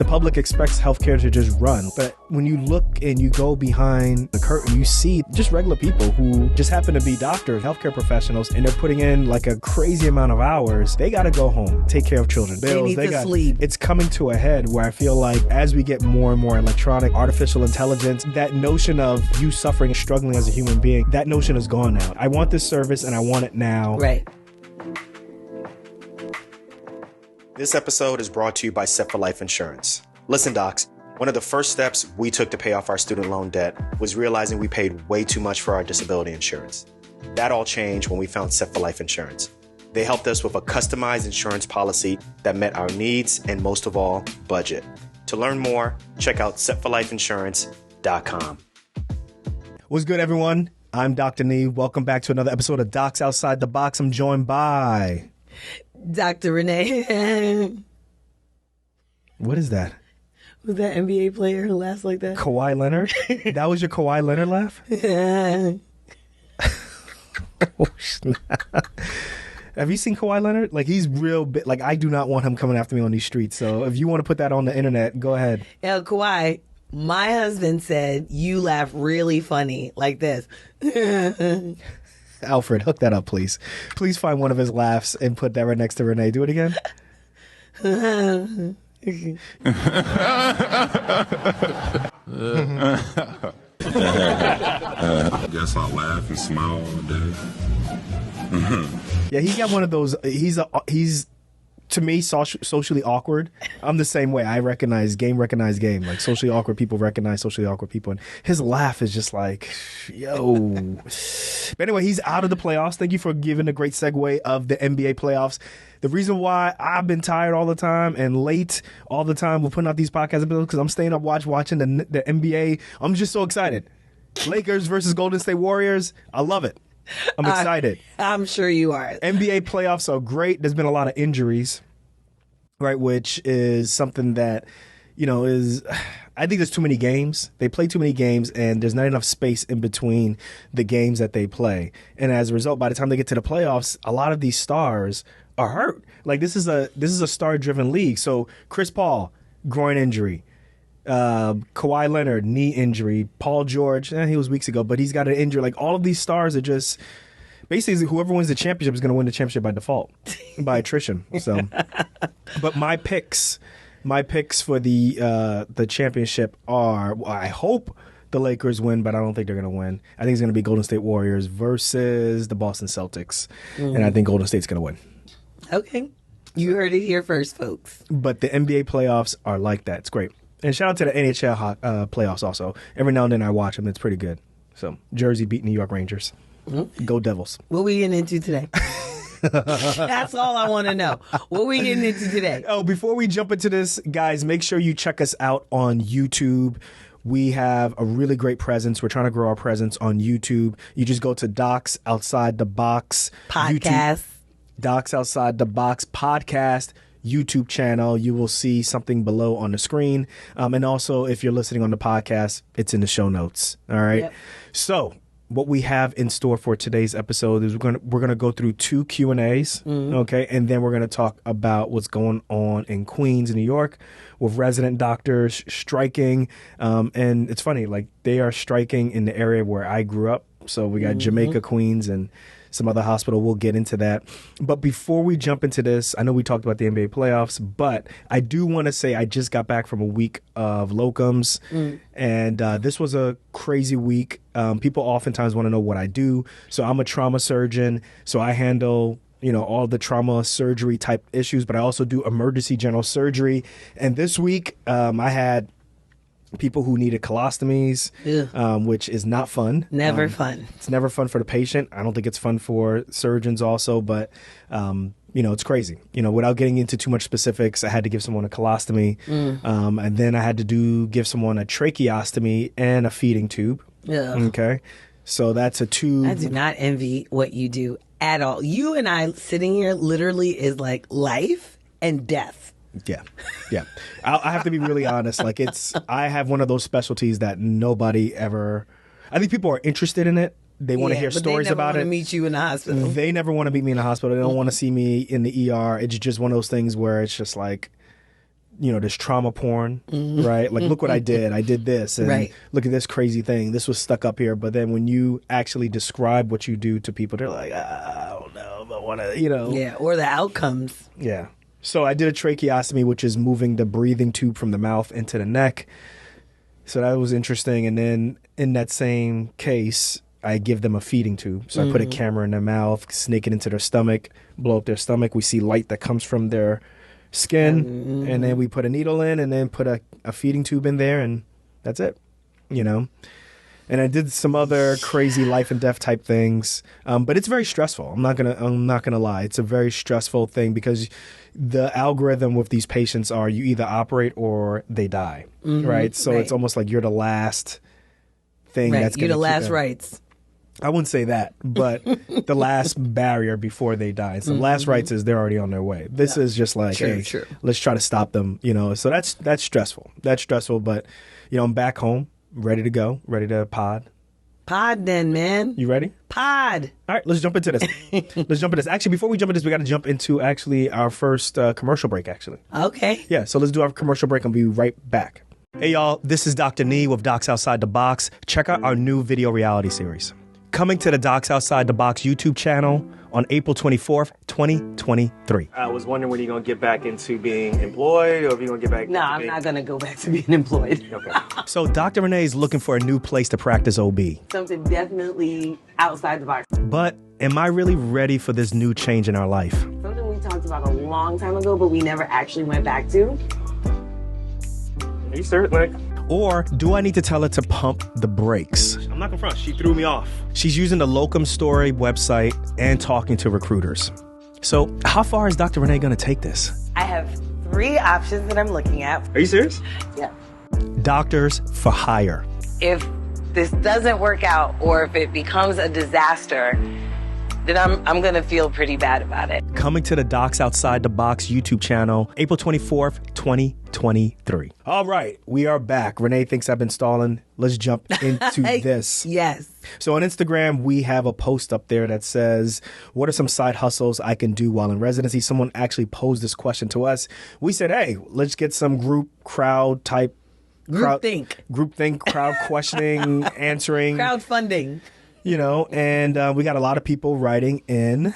The public expects healthcare to just run. But when you look and you go behind the curtain, you see just regular people who just happen to be doctors, healthcare professionals, and they're putting in like a crazy amount of hours. They got to go home, take care of children, bills. They need to sleep. It's coming to a head where I feel like as we get more and more electronic, artificial intelligence, that notion of you suffering and struggling as a human being, that notion is gone now. I want this service and I want it now. Right. This episode is brought to you by Set for Life Insurance. Listen, docs, one of the first steps we took to pay off our student loan debt was realizing we paid way too much for our disability insurance. That all changed when we found Set for Life Insurance. They helped us with a customized insurance policy that met our needs and, most of all, budget. To learn more, check out setforlifeinsurance.com. What's good, everyone? I'm Dr. Nee. Welcome back to another episode of Docs Outside the Box. I'm joined by... Dr. Renee. What is that? Was that NBA player who laughs like that? Kawhi Leonard? That was your Kawhi Leonard laugh? Oh, snap. Have you seen Kawhi Leonard? Like, he's real big. Like, I do not want him coming after me on these streets. So if you want to put that on the internet, go ahead. Yeah, Kawhi, my husband said you laugh really funny like this. Alfred, hook that up, please. Please find one of his laughs and put that right next to Renee. Do it again. Guess I'll laugh and smile all day. Yeah, he got one of those. He's to me socially awkward. I'm the same way. I recognize game. Like socially awkward people recognize socially awkward people, and his laugh is just like, yo. But anyway, he's out of the playoffs. Thank you for giving a great segue of the NBA playoffs. The reason why I've been tired all the time and late all the time with putting out these podcasts because I'm staying up watching the NBA. I'm just so excited. Lakers versus Golden State Warriors. I love it. I'm excited. I'm sure you are. NBA playoffs are great. There's been a lot of injuries, right? Which is something that, I think there's too many games. They play too many games, and there's not enough space in between the games that they play. And as a result, by the time they get to the playoffs, a lot of these stars are hurt. Like this is a star-driven league. So Chris Paul, groin injury. Kawhi Leonard, knee injury. Paul George, he was weeks ago, but he's got an injury. Like all of these stars are just basically whoever wins the championship is going to win the championship by default, by attrition. So, but my picks for the championship are, I hope the Lakers win, but I don't think they're going to win. I think it's going to be Golden State Warriors versus the Boston Celtics, and I think Golden State's going to win. Okay, you heard it here first, folks. But the NBA playoffs are like that. It's great. And shout out to the NHL playoffs also. Every now and then I watch them. It's pretty good. So, Jersey beat New York Rangers. Mm-hmm. Go Devils. What we getting into today? That's all I want to know. What we getting into today? Oh, before we jump into this, guys, make sure you check us out on YouTube. We have a really great presence. We're trying to grow our presence on YouTube. You just go to Docs Outside the Box podcast. YouTube, Docs Outside the Box podcast YouTube channel. You will see something below on the screen. And also, if you're listening on the podcast, it's in the show notes. All right. Yep. So what we have in store for today's episode is we're gonna go through 2 Q&As, okay? And then we're going to talk about what's going on in Queens, New York, with resident doctors striking. And it's funny, like they are striking in the area where I grew up. So we got Jamaica, Queens, and some other hospital. We'll get into that. But before we jump into this, I know we talked about the NBA playoffs, but I do want to say I just got back from a week of locums, and this was a crazy week. People oftentimes want to know what I do. So I'm a trauma surgeon, so I handle all the trauma surgery type issues, but I also do emergency general surgery. And this week, I had people who needed colostomies, which is not fun. Never fun. It's never fun for the patient. I don't think it's fun for surgeons also, but, it's crazy. Without getting into too much specifics, I had to give someone a colostomy, and then I had to give someone a tracheostomy and a feeding tube. Yeah. Okay. So that's a tube. I do not envy what you do at all. You and I sitting here literally is like life and death. Yeah. I have to be really honest. Like I have one of those specialties that nobody ever. I think people are interested in it. They want to hear stories about it. They never want to meet you in the hospital. They never want to meet me in the hospital. They don't want to see me in the ER. It's just one of those things where it's just like, this trauma porn, right? Like, look what I did. I did this. And look at this crazy thing. This was stuck up here. But then when you actually describe what you do to people, they're like, I don't know, but want to, Yeah, or the outcomes. Yeah. So I did a tracheostomy, which is moving the breathing tube from the mouth into the neck. So that was interesting. And then in that same case, I give them a feeding tube. So I put a camera in their mouth, snake it into their stomach, blow up their stomach. We see light that comes from their skin. And then we put a needle in and then put a feeding tube in there. And that's it, And I did some other crazy life and death type things. But it's very stressful. I'm not gonna lie. It's a very stressful thing because the algorithm with these patients are you either operate or they die. Right? So it's almost like you're the last thing that's going to you're the last rites. I wouldn't say that, but the last barrier before they die. So the last rites is they're already on their way. This is just like, let's try to stop them, So that's stressful. That's stressful, but I'm back home, ready to go, ready to pod. Pod then, man. You ready? Pod. All right, let's jump into this. Actually, before we jump into this, we got to jump into our first commercial break, actually. Okay. Yeah, so let's do our commercial break and be right back. Hey, y'all, this is Dr. Nee with Docs Outside the Box. Check out our new video reality series. Coming to the Docs Outside the Box YouTube channel on April 24th, 2023. I was wondering when you're going to get back into being employed or if you're going to get back No, I'm not going to go back to being employed. Okay. So Dr. Renee is looking for a new place to practice OB. Something definitely outside the box. But am I really ready for this new change in our life? Something we talked about a long time ago, but we never actually went back to. Are you serious, Nick? Or do I need to tell her to pump the brakes? I'm not gonna front. She threw me off. She's using the Locum Story website and talking to recruiters. So how far is Dr. Renee gonna take this? I have 3 options that I'm looking at. Are you serious? Yeah. Doctors for hire. If this doesn't work out or if it becomes a disaster, then I'm going to feel pretty bad about it. Coming to the Docs Outside the Box YouTube channel, April 24th, 2023. All right, we are back. Renee thinks I've been stalling. Let's jump into this. Yes. So on Instagram, we have a post up there that says, what are some side hustles I can do while in residency? Someone actually posed this question to us. We said, hey, let's get some group groupthink, crowd questioning, answering. Crowdfunding. And we got a lot of people writing in.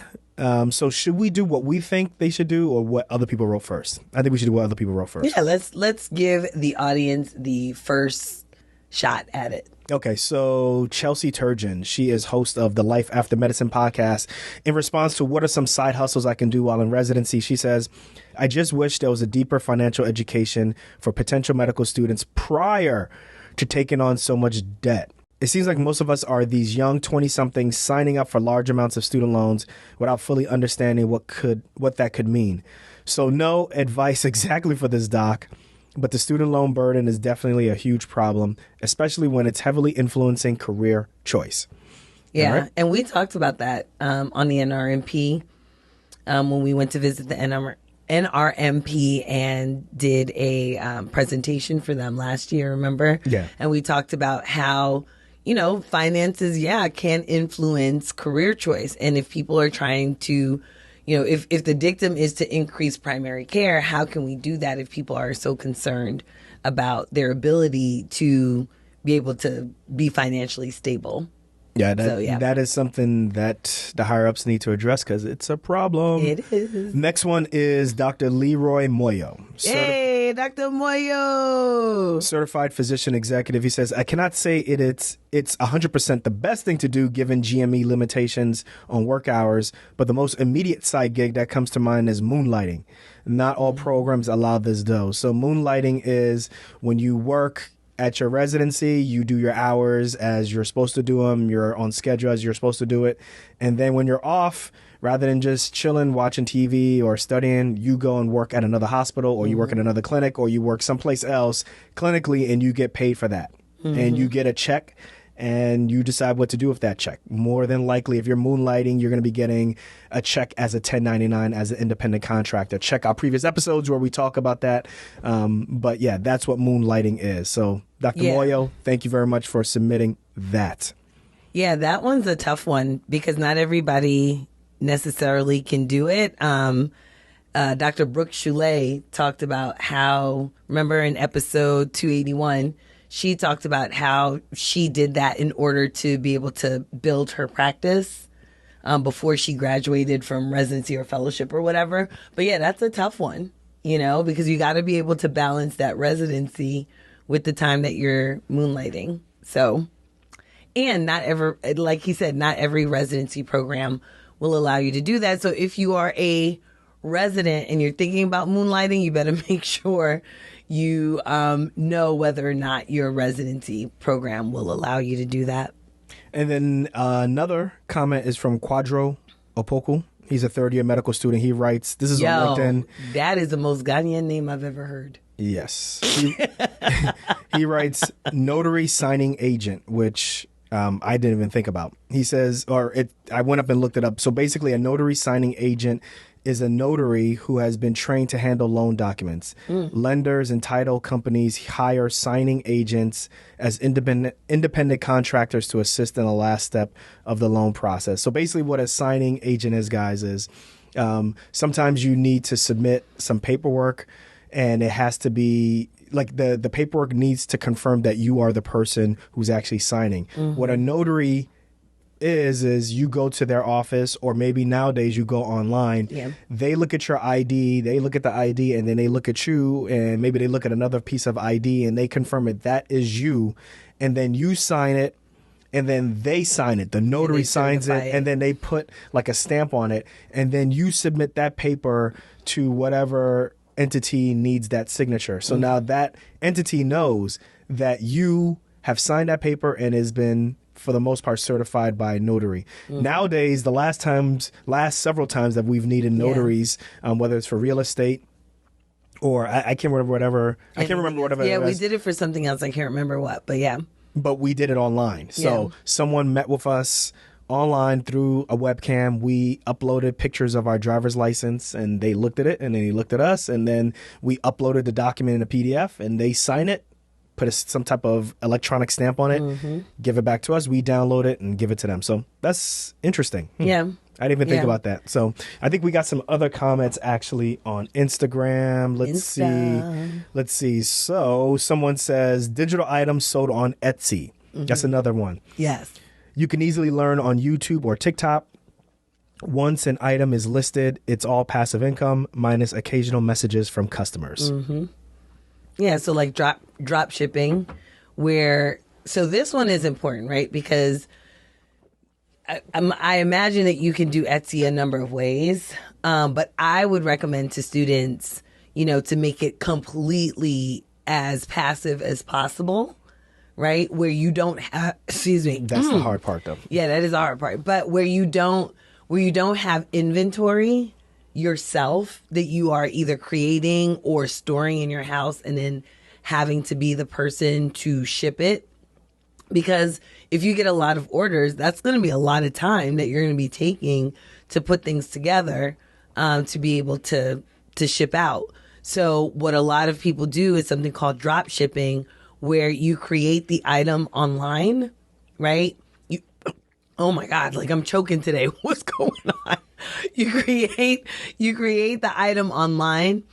So should we do what we think they should do or what other people wrote first? I think we should do what other people wrote first. Yeah, let's give the audience the first shot at it. Okay, so Chelsea Turgeon, she is host of the Life After Medicine podcast. In response to what are some side hustles I can do while in residency, she says, I just wish there was a deeper financial education for potential medical students prior to taking on so much debt. It seems like most of us are these young 20-somethings signing up for large amounts of student loans without fully understanding what that could mean. So no advice exactly for this doc, but the student loan burden is definitely a huge problem, especially when it's heavily influencing career choice. Yeah, right? And we talked about that on the NRMP when we went to visit the NRMP and did a presentation for them last year, remember? Yeah. And we talked about how finances, can influence career choice. And if people are trying to, if the dictum is to increase primary care, how can we do that if people are so concerned about their ability to be able to be financially stable? Yeah, that is something that the higher-ups need to address because it's a problem. It is. Next one is Dr. Leroy Moyo. Hey, Dr. Moyo. Certified physician executive. He says, I cannot say it's 100% the best thing to do given GME limitations on work hours, but the most immediate side gig that comes to mind is moonlighting. Not all programs allow this though. So moonlighting is when you work at your residency, you do your hours as you're supposed to do them. You're on schedule as you're supposed to do it. And then when you're off, rather than just chilling, watching TV or studying, you go and work at another hospital or you work in another clinic or you work someplace else clinically and you get paid for that. And you get a check and you decide what to do with that check. More than likely, if you're moonlighting, you're going to be getting a check as a 1099 as an independent contractor. Check out previous episodes where we talk about that. But yeah, that's what moonlighting is. So Dr. Moyo, thank you very much for submitting that. Yeah, that one's a tough one because not everybody necessarily can do it. Dr. Brooke Choulet talked about how, remember in episode 281, she talked about how she did that in order to be able to build her practice before she graduated from residency or fellowship or whatever. But yeah, that's a tough one, because you got to be able to balance that residency with the time that you're moonlighting. So, and like he said, not every residency program will allow you to do that. So if you are a resident and you're thinking about moonlighting, you better make sure you know whether or not your residency program will allow you to do that. And then another comment is from Quadro Opoku. He's a third-year medical student. He writes, this is on LinkedIn. That is the most Ghanaian name I've ever heard. Yes. He writes, notary signing agent, which I didn't even think about. He says, I went up and looked it up. So basically a notary signing agent is a notary who has been trained to handle loan documents. Lenders and title companies hire signing agents as independent contractors to assist in the last step of the loan process. So basically what a signing agent is, guys, is sometimes you need to submit some paperwork, and it has to be like the paperwork needs to confirm that you are the person who's actually signing. What a notary is you go to their office, or maybe nowadays you go online. Yeah. They look at your ID, they look at the ID, and then they look at you, and maybe they look at another piece of ID, and they confirm it that is you, and then you sign it, and then they sign it. The notary signs it, and then they put like a stamp on it, and then you submit that paper to whatever entity needs that signature. So now that entity knows that you have signed that paper and has been, for the most part, certified by notary. Nowadays, the last several times that we've needed notaries, whether it's for real estate or I can't remember whatever. Yeah, we did it for something else. I can't remember what, but yeah. But we did it online. So someone met with us online through a webcam. We uploaded pictures of our driver's license, and they looked at it, and then they looked at us, and then we uploaded the document in a PDF, and they sign it, put some type of electronic stamp on it, give it back to us. We download it and give it to them. So that's interesting. Yeah. I didn't even think about that. So I think we got some other comments actually on Instagram. Let's see. So someone says digital items sold on Etsy. That's another one. Yes. You can easily learn on YouTube or TikTok. Once an item is listed, it's all passive income minus occasional messages from customers. Yeah, so like drop shipping, so this one is important, right? Because I imagine that you can do Etsy a number of ways, but I would recommend to students, to make it completely as passive as possible, right? Where you don't have, excuse me. That's the hard part, though. Yeah, that is the hard part. But where you don't have inventory yourself that you are either creating or storing in your house and then having to be the person to ship it. Because if you get a lot of orders, that's going to be a lot of time that you're going to be taking to put things together to be able to ship out. So what a lot of people do is something called drop shipping, where you create the item online, right? Oh my God, like I'm choking today. What's going on? You create the item online,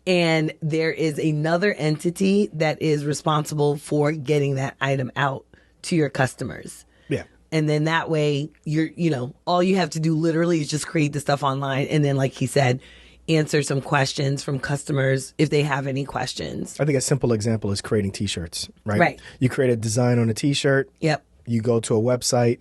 and there is another entity that is responsible for getting that item out to your customers. Yeah. And then that way all you have to do literally is just create the stuff online. And then, like he said, answer some questions from customers if they have any questions. I think a simple example is creating t-shirts, right? Right. You create a design on a t-shirt. Yep. You go to a website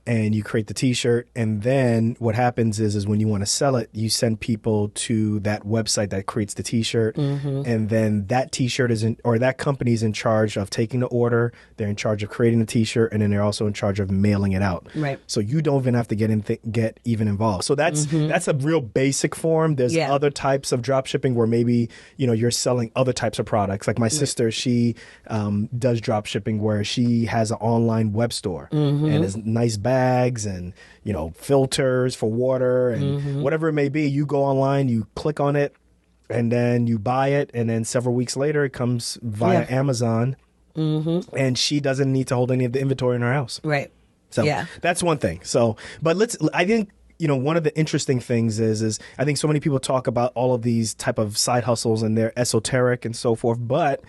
and you create the t-shirt, and then what happens is when you want to sell it, you send people to that website that creates the t-shirt, and then that t-shirt that company is in charge of taking the order. They're in charge of creating the t-shirt, and then they're also in charge of mailing it out. Right. So you don't even have to get even involved. So that's a real basic form. There's other types of drop shipping where maybe you're selling other types of products. Like my sister, she does drop shipping where she has an online web store and it's nice bags and filters for water and whatever it may be. You go online, you click on it, and then you buy it, and then several weeks later it comes via Amazon, and she doesn't need to hold any of the inventory in her house. Right. So that's one thing. So, but I think one of the interesting things is I think so many people talk about all of these type of side hustles and they're esoteric and so forth. But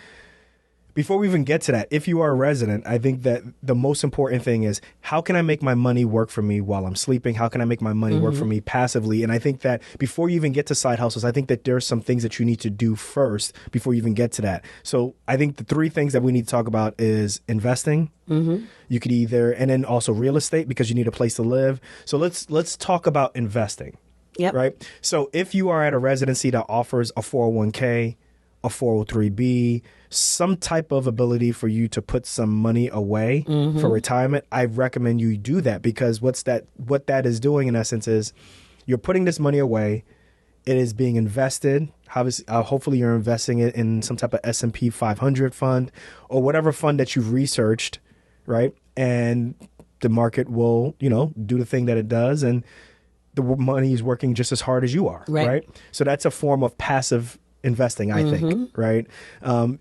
before we even get to that, if you are a resident, I think that the most important thing is how can I make my money work for me while I'm sleeping? How can I make my money work for me passively? And I think that before you even get to side hustles, I think that there's some things that you need to do first before you even get to that. So I think the 3 things that we need to talk about is investing. You could either, and then also real estate because you need a place to live. So let's talk about investing. Yep. Right. So if you are at a residency that offers a 401k, a 403b, some type of ability for you to put some money away for retirement, I recommend you do that because what that is doing in essence is you're putting this money away. It is being invested. Hopefully you're investing it in some type of S&P 500 fund or whatever fund that you've researched, right? And the market will, do the thing that it does and the money is working just as hard as you are, right? So that's a form of passive investing, I think, right?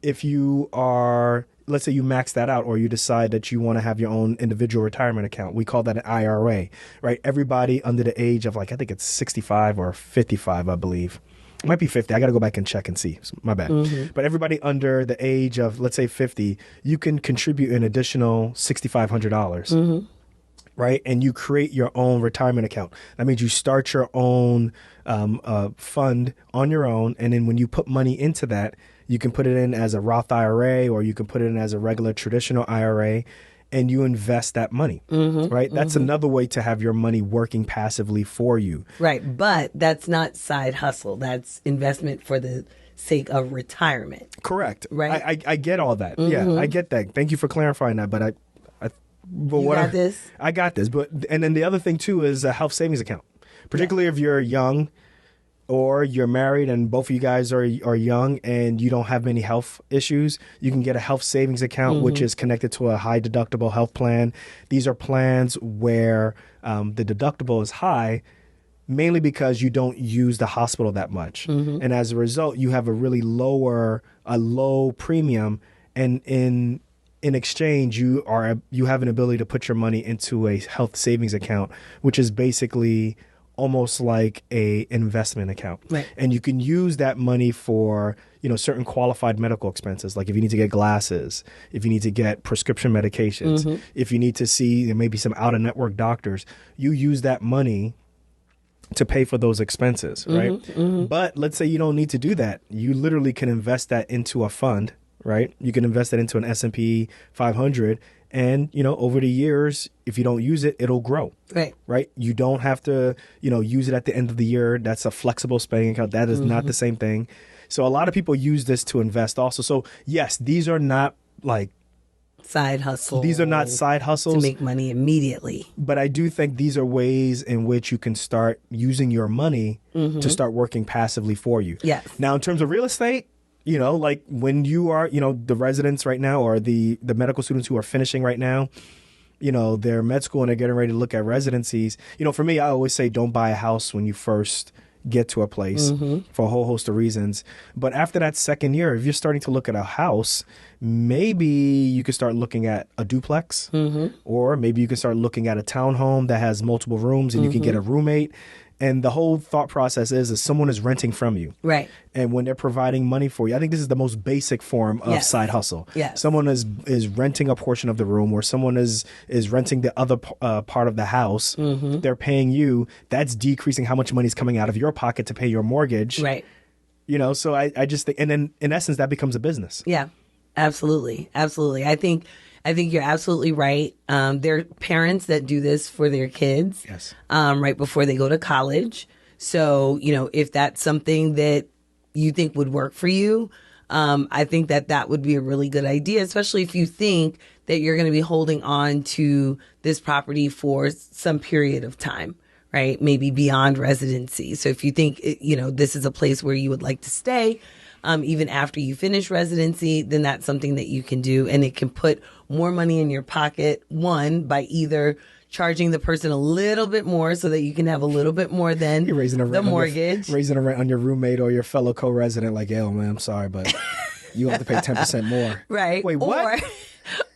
If you are, let's say you max that out or you decide that you want to have your own individual retirement account, we call that an IRA, right? Everybody under the age of I think it's 65 or 55, I believe. It might be 50. I got to go back and check and see. My bad. But everybody under the age of, let's say 50, you can contribute an additional $6,500. Right. And you create your own retirement account. That means you start your own fund on your own. And then when you put money into that, you can put it in as a Roth IRA or you can put it in as a regular traditional IRA and you invest that money. Right. That's another way to have your money working passively for you. Right. But that's not side hustle. That's investment for the sake of retirement. Correct. Right. I get all that. Yeah, I get that. Thank you for clarifying that. But got this? I got this. And then the other thing, too, is a health savings account, particularly if you're young or you're married and both of you guys are young and you don't have many health issues. You can get a health savings account, which is connected to a high deductible health plan. These are plans where the deductible is high, mainly because you don't use the hospital that much. And as a result, you have a really low premium. And in exchange, you have an ability to put your money into a health savings account, which is basically almost like a investment account. Right. And you can use that money for, certain qualified medical expenses. Like if you need to get glasses, if you need to get prescription medications, if you need to see maybe some out-of-network doctors, you use that money to pay for those expenses, right? But let's say you don't need to do that. You literally can invest that into a fund, right? You can invest it into an S&P 500 and, over the years, if you don't use it, it'll grow. Right. You don't have to, use it at the end of the year. That's a flexible spending account. That is not the same thing. So a lot of people use this to invest also. So yes, these are not like side hustles. These are not side hustles to make money immediately. But I do think these are ways in which you can start using your money to start working passively for you. Yes. Now, in terms of real estate, like when you are, the residents right now or the medical students who are finishing right now, their med school and they're getting ready to look at residencies. For me, I always say don't buy a house when you first get to a place for a whole host of reasons. But after that second year, if you're starting to look at a house, maybe you could start looking at a duplex or maybe you can start looking at a townhome that has multiple rooms and you can get a roommate. And the whole thought process is someone is renting from you. Right. And when they're providing money for you, I think this is the most basic form of side hustle. Yes. Someone is renting a portion of the room or someone is renting the other part of the house. They're paying you. That's decreasing how much money is coming out of your pocket to pay your mortgage. Right. So I just think, and then in essence, that becomes a business. Yeah, absolutely. Absolutely. I think you're absolutely right. There are parents that do this for their kids right before they go to college. So, if that's something that you think would work for you, I think that would be a really good idea, especially if you think that you're going to be holding on to this property for some period of time, right? Maybe beyond residency. So if you think, this is a place where you would like to stay, even after you finish residency, then that's something that you can do. And it can put more money in your pocket, one, by either charging the person a little bit more so that you can have a little bit more than the mortgage. Raising a rent on your roommate or your fellow co-resident like, yo, man, I'm sorry, but you have to pay 10% more. Right. Wait, what?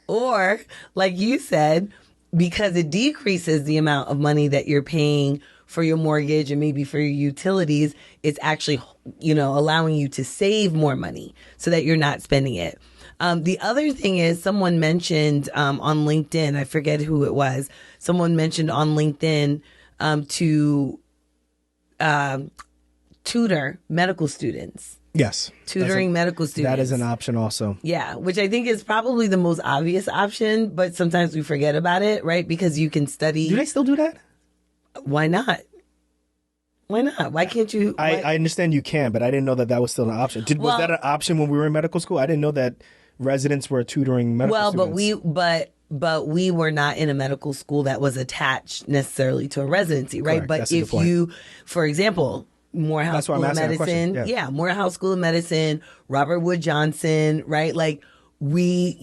Or, like you said, because it decreases the amount of money that you're paying for your mortgage and maybe for your utilities, it's actually, allowing you to save more money so that you're not spending it. The other thing is someone mentioned on LinkedIn, I forget who it was, someone mentioned on LinkedIn to tutor medical students. Yes. Tutoring medical students. That is an option also. Yeah, which I think is probably the most obvious option, but sometimes we forget about it, right? Because you can study. Do they still do that? Why not? Why not? Why can't you? I understand you can, but I didn't know that was still an option. Was that an option when we were in medical school? I didn't know that residents were tutoring medical students. But we were not in a medical school that was attached necessarily to a residency, right? Correct. But That's if you, for example, Morehouse School of Medicine. Yeah, Morehouse School of Medicine, Robert Wood Johnson, right? Like we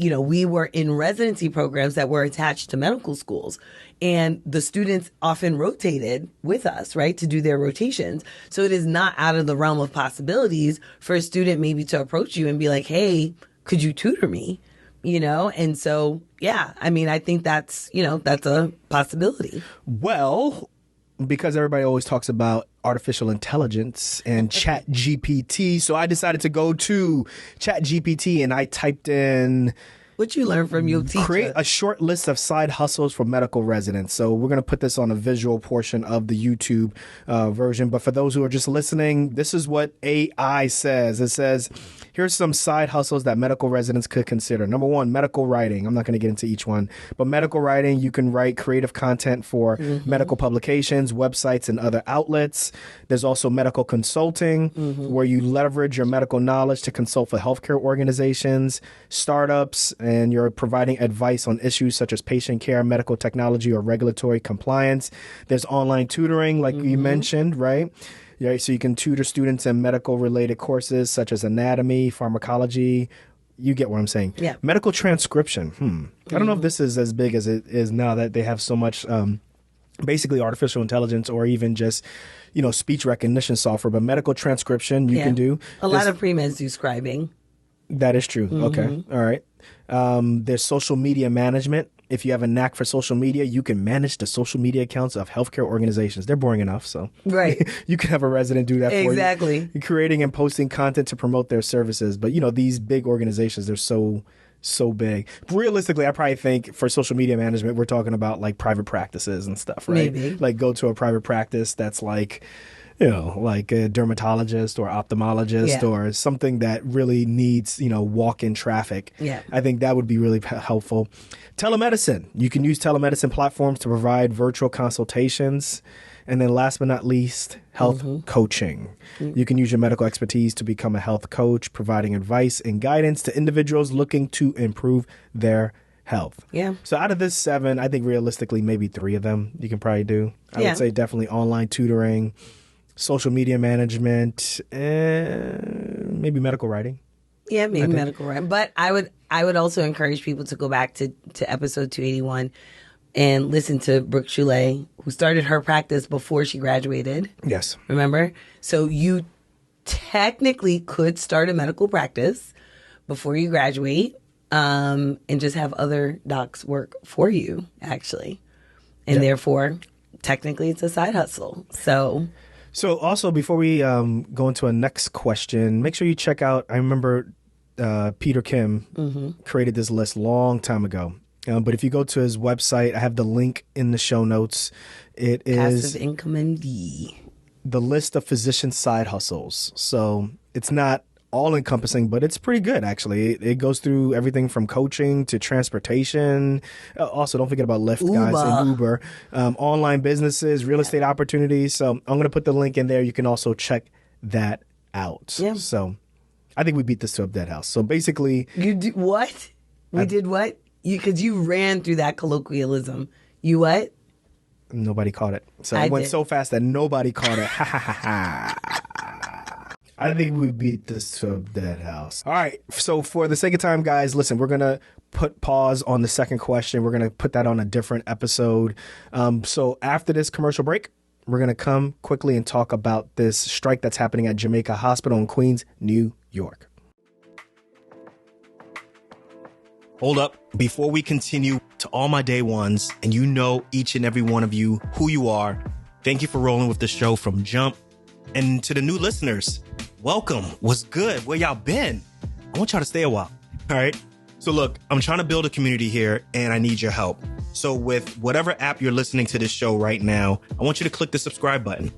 were in residency programs that were attached to medical schools, and the students often rotated with us, right, to do their rotations. So it is not out of the realm of possibilities for a student maybe to approach you and be like, hey, could you tutor me? And so, yeah, I mean, I think that's a possibility. Well, because everybody always talks about artificial intelligence and Chat GPT, so I decided to go to Chat GPT and I typed in what you learned from your teacher. Create a short list of side hustles for medical residents. So we're going to put this on a visual portion of the YouTube version. But for those who are just listening, this is what AI says. It says, here's some side hustles that medical residents could consider. Number one, medical writing. I'm not going to get into each one, but medical writing, you can write creative content for medical publications, websites, and other outlets. There's also medical consulting, where you leverage your medical knowledge to consult for healthcare organizations, startups, and you're providing advice on issues such as patient care, medical technology, or regulatory compliance. There's online tutoring, like you mentioned, right? Yeah, so you can tutor students in medical-related courses such as anatomy, pharmacology. You get what I'm saying. Yeah. Medical transcription. I don't know if this is as big as it is now that they have so much basically artificial intelligence or even just, speech recognition software. But medical transcription you can do. A lot of pre-meds do scribing. That is true. Okay. All right. There's social media management. If you have a knack for social media, you can manage the social media accounts of healthcare organizations. They're boring enough, so right. You can have a resident do that for you. Exactly. Creating and posting content to promote their services. But these big organizations, they're so big. Realistically, I probably think for social media management, we're talking about like private practices and stuff, right? Maybe. Like go to a private practice that's like, like a dermatologist or ophthalmologist or something that really needs, walk-in traffic. Yeah. I think that would be really helpful. Telemedicine. You can use telemedicine platforms to provide virtual consultations. And then last but not least, health coaching. You can use your medical expertise to become a health coach, providing advice and guidance to individuals looking to improve their health. Yeah. So out of this 7, I think realistically, maybe 3 of them you can probably do. I would say definitely online tutoring, social media management, and maybe medical writing. Yeah, maybe medical writing. But I would also encourage people to go back to episode 281 and listen to Brooke Choulet, who started her practice before she graduated. Yes. Remember? So you technically could start a medical practice before you graduate and just have other docs work for you, actually. And therefore, technically, it's a side hustle. So also, before we go into a next question, make sure you check out, I remember Peter Kim created this list long time ago. But if you go to his website, I have the link in the show notes. It is Passive Income MD. The list of physician side hustles. So it's not all encompassing, but it's pretty good, actually. It goes through everything from coaching to transportation. Also, don't forget about Lyft, guys, and Uber. Online businesses, real estate opportunities. So I'm going to put the link in there. You can also check that out. Yeah. So I think we beat this to a dead house. So basically... You do what? We did what? Because you ran through that colloquialism. You what? Nobody caught it. So I went so fast that nobody caught it. Ha ha ha ha. I think we beat this to a dead house. All right. So for the sake of time, guys, listen, we're going to put pause on the second question. We're going to put that on a different episode. So after this commercial break, we're going to come quickly and talk about this strike that's happening at Jamaica Hospital in Queens, New York. Hold up. Before we continue, to all my day ones, and each and every one of you, who you are, Thank you for rolling with the show from jump. And to the new listeners, welcome. What's good? Where y'all been? I want y'all to stay a while. All right. So look, I'm trying to build a community here and I need your help. So with whatever app you're listening to this show right now, I want you to click the subscribe button.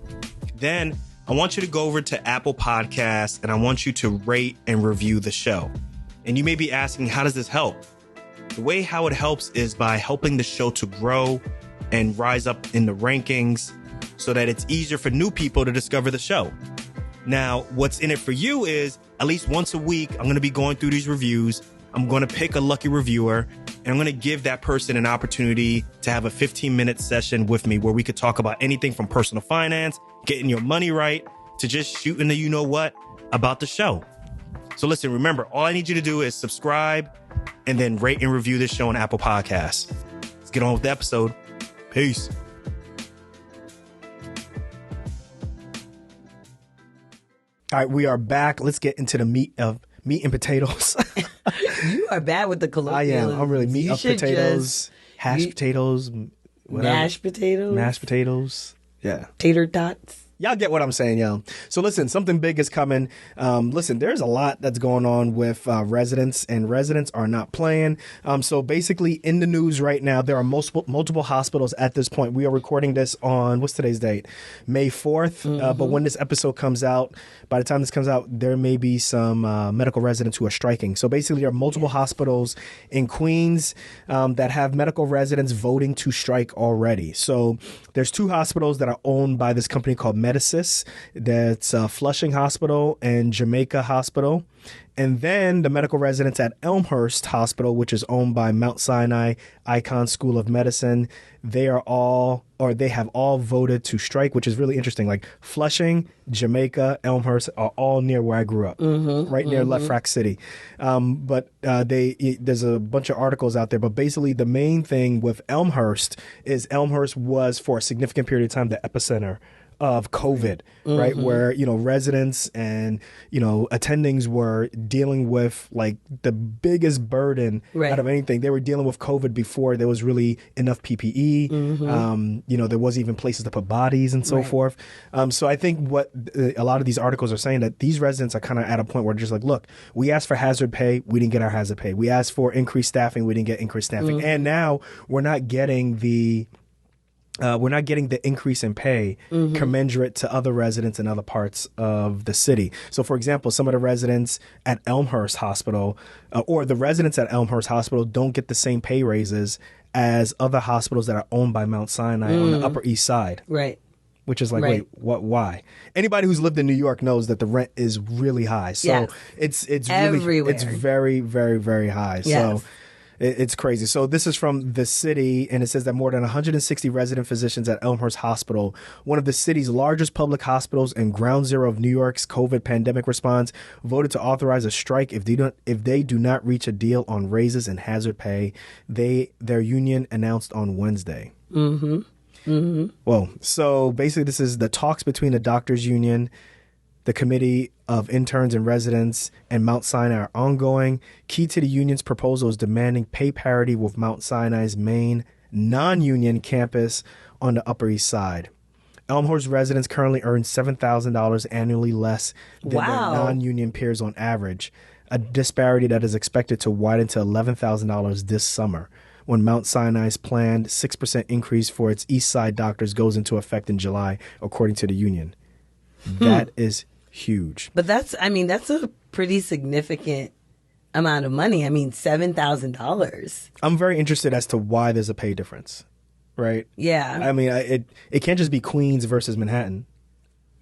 Then I want you to go over to Apple Podcasts and I want you to rate and review the show. And you may be asking, how does this help? The way how it helps is by helping the show to grow and rise up in the rankings so that it's easier for new people to discover the show. Now, what's in it for you is at least once a week, I'm going to be going through these reviews. I'm going to pick a lucky reviewer and I'm going to give that person an opportunity to have a 15-minute session with me where we could talk about anything from personal finance, getting your money right, to just shooting the you-know-what about the show. So listen, remember, all I need you to do is subscribe and then rate and review this show on Apple Podcasts. Let's get on with the episode. Peace. All right, we are back. Let's get into the meat and potatoes. You are bad with the colloquialisms. I am. I'm really meat of potatoes, hashed potatoes, whatever. Mashed potatoes. Mashed potatoes. Yeah. Tater tots. Y'all get what I'm saying, yo. So listen, something big is coming. Listen, there's a lot that's going on with residents, and residents are not playing. So basically, in the news right now, there are multiple hospitals at this point. We are recording this on, what's today's date? May 4th. But when this episode comes out, by the time this comes out, there may be some medical residents who are striking. So basically, there are multiple hospitals in Queens that have medical residents voting to strike already. So there's 2 hospitals that are owned by this company called Medicis. That's Flushing Hospital and Jamaica Hospital. And then the medical residents at Elmhurst Hospital, which is owned by Mount Sinai Icahn School of Medicine. They have all voted to strike, which is really interesting. Like Flushing, Jamaica, Elmhurst are all near where I grew up, right near Lefrak City. But there's a bunch of articles out there. But basically, the main thing with Elmhurst is Elmhurst was for a significant period of time the epicenter of COVID, right? Where, residents and, attendings were dealing with like the biggest burden out of anything. They were dealing with COVID before there was really enough PPE. There wasn't even places to put bodies and so forth. So I think what a lot of these articles are saying that these residents are kind of at a point where they're just like, look, we asked for hazard pay. We didn't get our hazard pay. We asked for increased staffing. We didn't get increased staffing. And now we're not getting the increase in pay commensurate to other residents in other parts of the city. So, for example, some of the residents at Elmhurst Hospital or the residents at Elmhurst Hospital don't get the same pay raises as other hospitals that are owned by Mount Sinai on the Upper East Side. Right. Which is like, wait, what? Why? Anybody who's lived in New York knows that the rent is really high. So it's everywhere. Really, it's very, very, very high. Yes. So it's crazy. So this is from the city, and it says that more than 160 resident physicians at Elmhurst Hospital, one of the city's largest public hospitals and ground zero of New York's COVID pandemic response, voted to authorize a strike if they do not reach a deal on raises and hazard pay. Their union announced on Wednesday. Well, so basically this is the talks between the doctors union, the Committee of Interns and Residents, and Mount Sinai are ongoing. Key to the union's proposal is demanding pay parity with Mount Sinai's main non-union campus on the Upper East Side. Elmhurst residents currently earn $7,000 annually less than their non-union peers on average, a disparity that is expected to widen to $11,000 this summer, when Mount Sinai's planned 6% increase for its East Side doctors goes into effect in July, according to the union. That is huge. But that's a pretty significant amount of money. I mean, $7,000. I'm very interested as to why there's a pay difference, right? Yeah. I mean, it can't just be Queens versus Manhattan.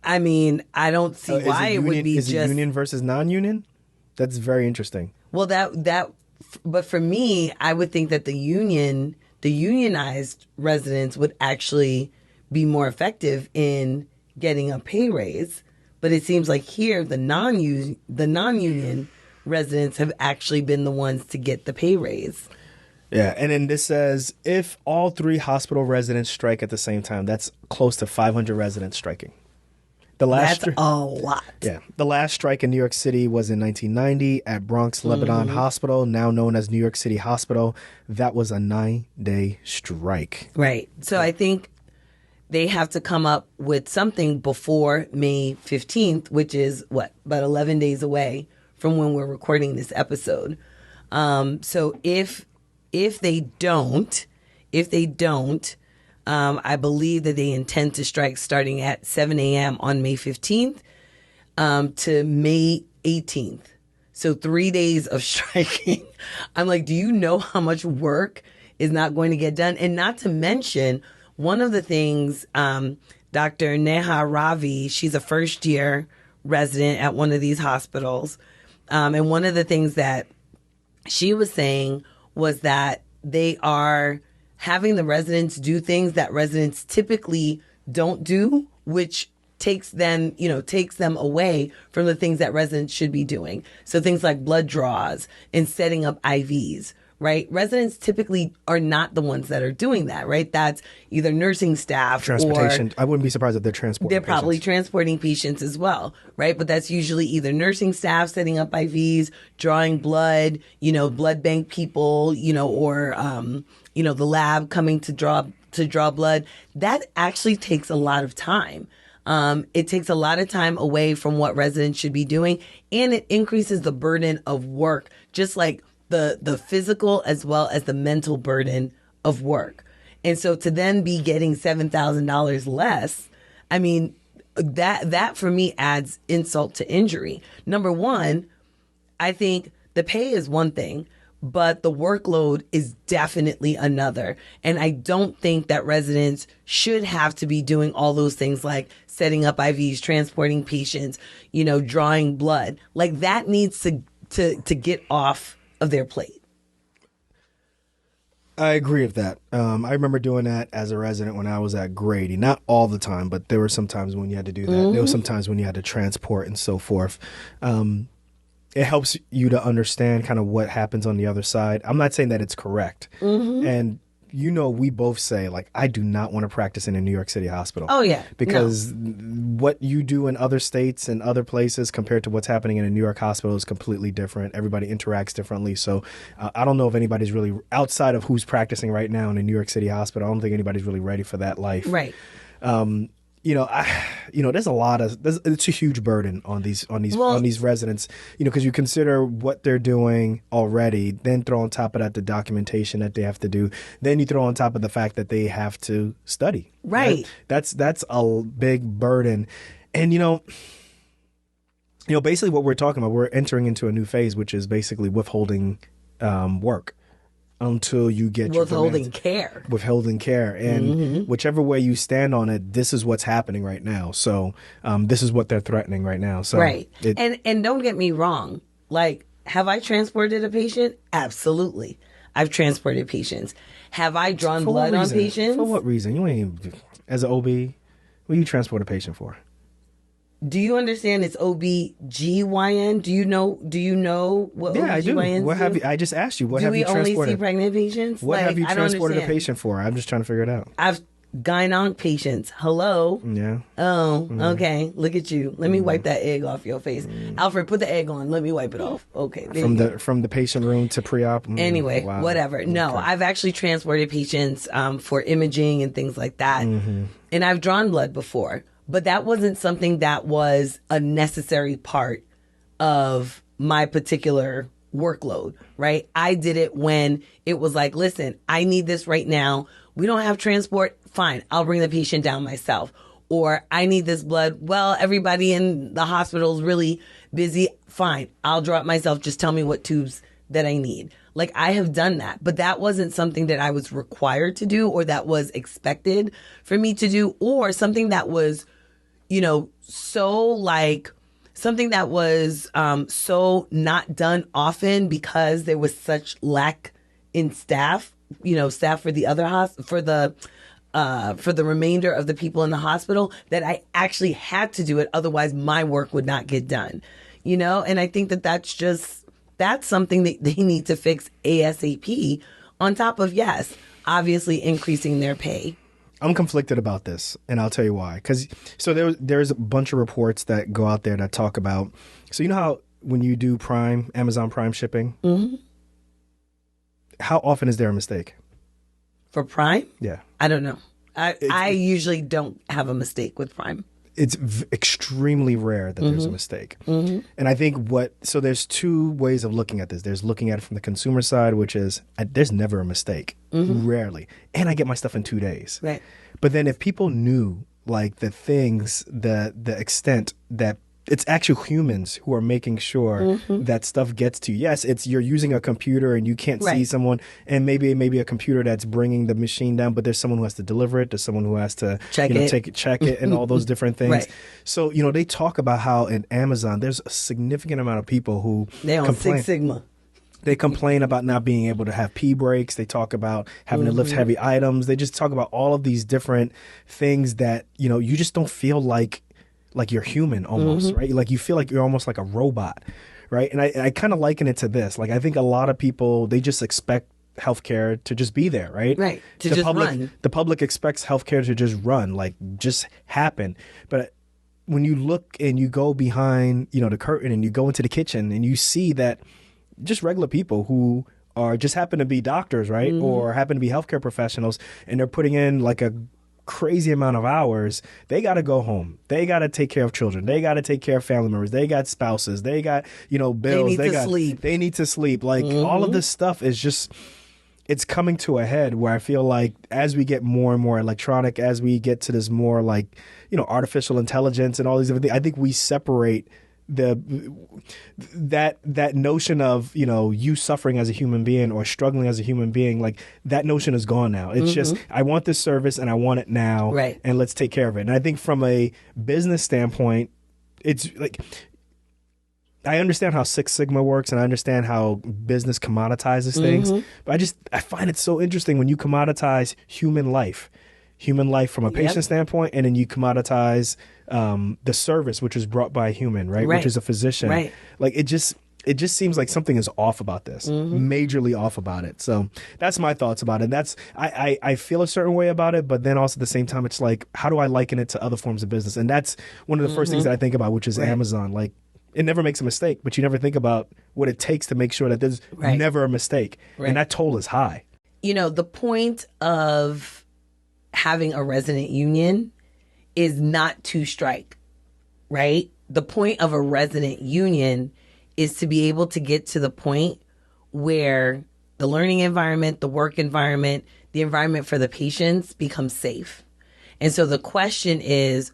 I mean, I don't see why it would be just... Is it union versus non-union? That's very interesting. Well, but for me, I would think that the unionized residents would actually be more effective in getting a pay raise. But it seems like here, the non-union residents have actually been the ones to get the pay raise. Yeah, and then this says, if all 3 hospital residents strike at the same time, that's close to 500 residents striking. That's a lot. Yeah. The last strike in New York City was in 1990 at Bronx Lebanon Hospital, now known as New York City Hospital. That was a 9-day strike. Right. So I think they have to come up with something before May 15th, which is about 11 days away from when we're recording this episode. So if they don't, I believe that they intend to strike starting at 7 a.m. on May 15th to May 18th. So 3 days of striking. I'm like, do you know how much work is not going to get done? And not to mention, one of the things, Dr. Neha Ravi, she's a first year resident at one of these hospitals. And one of the things that she was saying was that they are having the residents do things that residents typically don't do, which takes them away from the things that residents should be doing. So things like blood draws and setting up IVs, right? Residents typically are not the ones that are doing that, right? That's either nursing staff, transportation. I wouldn't be surprised if they're transporting. They're probably transporting patients as well, right? But that's usually either nursing staff setting up IVs, drawing blood, blood bank people, or the lab coming to draw blood. That actually takes a lot of time. It takes a lot of time away from what residents should be doing, and it increases the burden of work, just like the physical as well as the mental burden of work. And so to then be getting $7,000 less, I mean, that for me adds insult to injury. Number one, I think the pay is one thing, but the workload is definitely another. And I don't think that residents should have to be doing all those things like setting up IVs, transporting patients, drawing blood. Like that needs to get off of their plate. I agree with that. I remember doing that as a resident when I was at Grady. Not all the time, but there were some times when you had to do that. Mm-hmm. There were some times when you had to transport and so forth. It helps you to understand kind of what happens on the other side. I'm not saying that it's correct. Mm-hmm. And, we both say, like, I do not want to practice in a New York City hospital. Oh, yeah. Because what you do in other states and other places compared to what's happening in a New York hospital is completely different. Everybody interacts differently. So I don't know if anybody's really, outside of who's practicing right now in a New York City hospital, I don't think anybody's really ready for that life. Right. There's it's a huge burden on these residents, because you consider what they're doing already, then throw on top of that the documentation that they have to do, then you throw on top of the fact that they have to study. Right. That's a big burden. And, basically what we're talking about, we're entering into a new phase, which is basically withholding work until you get withholding care. And whichever way you stand on it, this is what's happening right now. So this is what they're threatening right now. So right. And don't get me wrong. Like, have I transported a patient? Absolutely. I've transported patients. Have I drawn blood on patients? For what reason? You ain't, as an OB, what do you transport a patient for? Do you understand it's OB-GYN? Do you know what OB-GYNs I do. What have you? I just asked you. What have you transported? Do we only see pregnant patients? What have you transported a patient for? I'm just trying to figure it out. I've gyn-onc patients. Hello? Yeah. Oh, okay. Look at you. Let me wipe that egg off your face. Alfred, put the egg on. Let me wipe it off. Okay. From the patient room to pre-op? Anyway, wow. Whatever. No, okay. I've actually transported patients for imaging and things like that. Mm-hmm. And I've drawn blood before. But that wasn't something that was a necessary part of my particular workload, right? I did it when it was like, listen, I need this right now. We don't have transport. Fine. I'll bring the patient down myself. Or I need this blood. Well, everybody in the hospital is really busy. Fine. I'll draw it myself. Just tell me what tubes that I need. Like, I have done that, but that wasn't something that I was required to do or that was expected for me to do, or something that was something that was so not done often because there was such lack in staff, staff for the other for the remainder of the people in the hospital, that I actually had to do it. Otherwise, my work would not get done, and I think that's something that they need to fix ASAP, on top of, yes, obviously increasing their pay. I'm conflicted about this, and I'll tell you why. There's a bunch of reports that go out there that talk about, so you know how when you do Amazon Prime shipping, mm-hmm. How often is there a mistake? For Prime? Yeah. I don't know. I usually don't have a mistake with Prime. It's extremely rare that there's a mistake. And I think so there's two ways of looking at this. There's looking at it from the consumer side, which is there's never a mistake, rarely. And I get my stuff in 2 days. Right. But then if people knew like the things, the extent that it's actually humans who are making sure that stuff gets to you. Yes, you're using a computer and you can't see someone, and maybe a computer that's bringing the machine down, but there's someone who has to deliver it. There's someone who has to check it, and all those different things. Right. So they talk about how in Amazon there's a significant amount of people who they're on Six Sigma. They complain about not being able to have pee breaks. They talk about having to lift heavy items. They just talk about all of these different things that you just don't feel like you're human almost, right? Like you feel like you're almost like a robot, right? And I kind of liken it to this. Like I think a lot of people, they just expect healthcare to just be there, right? Right. To run. The public expects healthcare to just run, like just happen. But when you look and you go behind, the curtain and you go into the kitchen and you see that just regular people who are just happen to be doctors, right? Or happen to be healthcare professionals, and they're putting in like a crazy amount of hours. They got to go home. They got to take care of children. They got to take care of family members. They got spouses. They got, bills. They need to sleep. Like all of this stuff is just, it's coming to a head where I feel like as we get more and more electronic, as we get to this more like, artificial intelligence and all these different things, I think we separate that notion of you suffering as a human being or struggling as a human being. Like that notion is gone now. It's just I want this service and I want it now, right? And let's take care of it. And I think from a business standpoint, it's like I understand how Six Sigma works and I understand how business commoditizes things, but I find it so interesting when you commoditize human life from a patient standpoint, and then you commoditize the service, which is brought by a human, right? Which is a physician. Right. Like it just seems like something is off about this, majorly off about it. So that's my thoughts about it. That's I feel a certain way about it, but then also at the same time, it's like, how do I liken it to other forms of business? And that's one of the first things that I think about, which is Amazon. Like it never makes a mistake, but you never think about what it takes to make sure that there's never a mistake. And that toll is high. The point of having a resident union is not to strike, right? The point of a resident union is to be able to get to the point where the learning environment, the work environment, the environment for the patients becomes safe. And so the question is,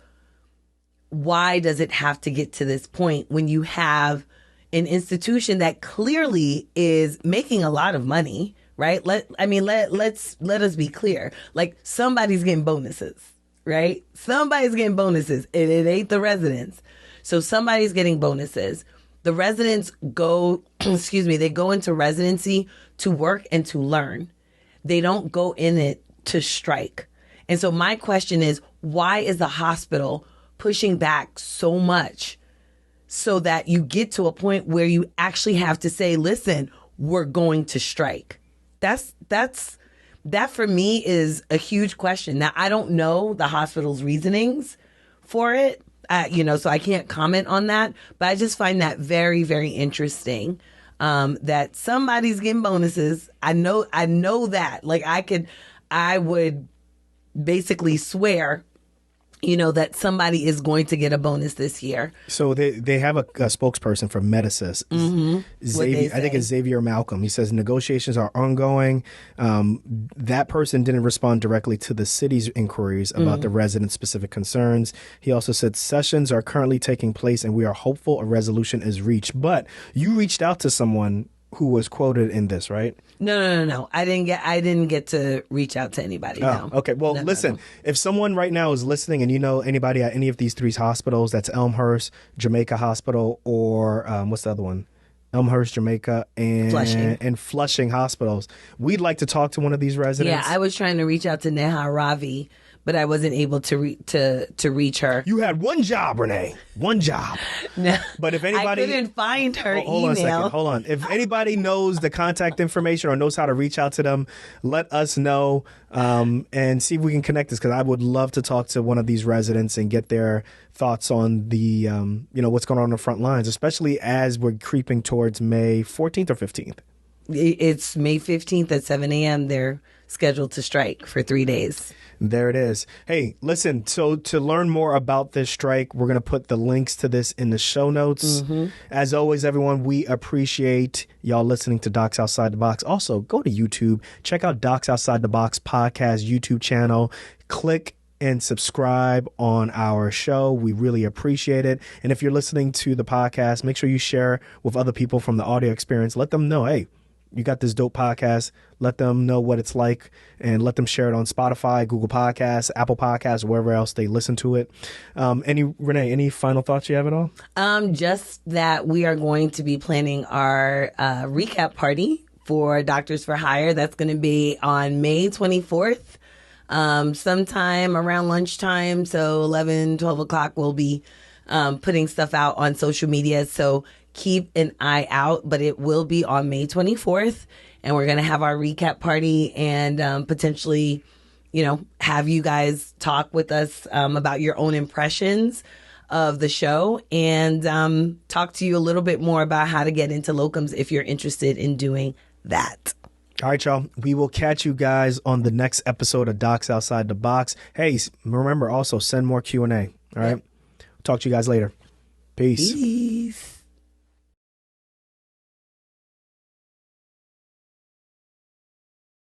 why does it have to get to this point when you have an institution that clearly is making a lot of money, right? Let us be clear. Like somebody's getting bonuses, right? Somebody's getting bonuses, and it ain't the residents. So somebody's getting bonuses. The residents go, they go into residency to work and to learn. They don't go in it to strike. And so my question is, why is the hospital pushing back so much so that you get to a point where you actually have to say, listen, we're going to strike? That for me is a huge question. Now, I don't know the hospital's reasonings for it, so I can't comment on that. But I just find that very, very interesting that somebody's getting bonuses. I know that. Like I would basically swear, that somebody is going to get a bonus this year. So they have a spokesperson for Medicis. Xavier, I think it's Xavier Malcolm. He says negotiations are ongoing. That person didn't respond directly to the city's inquiries about the resident specific concerns. He also said sessions are currently taking place and we are hopeful a resolution is reached. But you reached out to someone who was quoted in this, right? No. I didn't get to reach out to anybody. Oh, no. Okay. Well, listen, no. If someone right now is listening and you know anybody at any of these three hospitals, that's Elmhurst, Jamaica Hospital, or what's the other one? Elmhurst, Jamaica, and Flushing hospitals. We'd like to talk to one of these residents. Yeah, I was trying to reach out to Neha Ravi, but I wasn't able to reach her. You had one job, Renee. One job. No, but if anybody, I couldn't find her email. Hold on a second. Hold on. If anybody knows the contact information or knows how to reach out to them, let us know and see if we can connect this, because I would love to talk to one of these residents and get their thoughts on the what's going on the front lines, especially as we're creeping towards May 14th or 15th. It's May 15th at 7 a.m. They're scheduled to strike for 3 days. There it is. Hey, listen, so to learn more about this strike, we're going to put the links to this in the show notes. As always, everyone, we appreciate y'all listening to Docs Outside the Box. Also, go to YouTube, check out Docs Outside the Box podcast YouTube channel. Click and subscribe on our show. We really appreciate it. And if you're listening to the podcast, make sure you share with other people from the audio experience. Let them know, hey, you got this dope podcast. Let them know what it's like and let them share it on Spotify, Google Podcasts, Apple Podcasts, wherever else they listen to it. Renee, any final thoughts you have at all? Just that we are going to be planning our recap party for Doctors for Hire. That's going to be on May 24th, sometime around lunchtime. So 11, 12 o'clock, we'll be putting stuff out on social media. So keep an eye out, but it will be on May 24th, and we're going to have our recap party and potentially, have you guys talk with us about your own impressions of the show and talk to you a little bit more about how to get into locums if you're interested in doing that. All right, y'all. We will catch you guys on the next episode of Docs Outside the Box. Hey, remember also send more Q&A. All right. Talk to you guys later. Peace.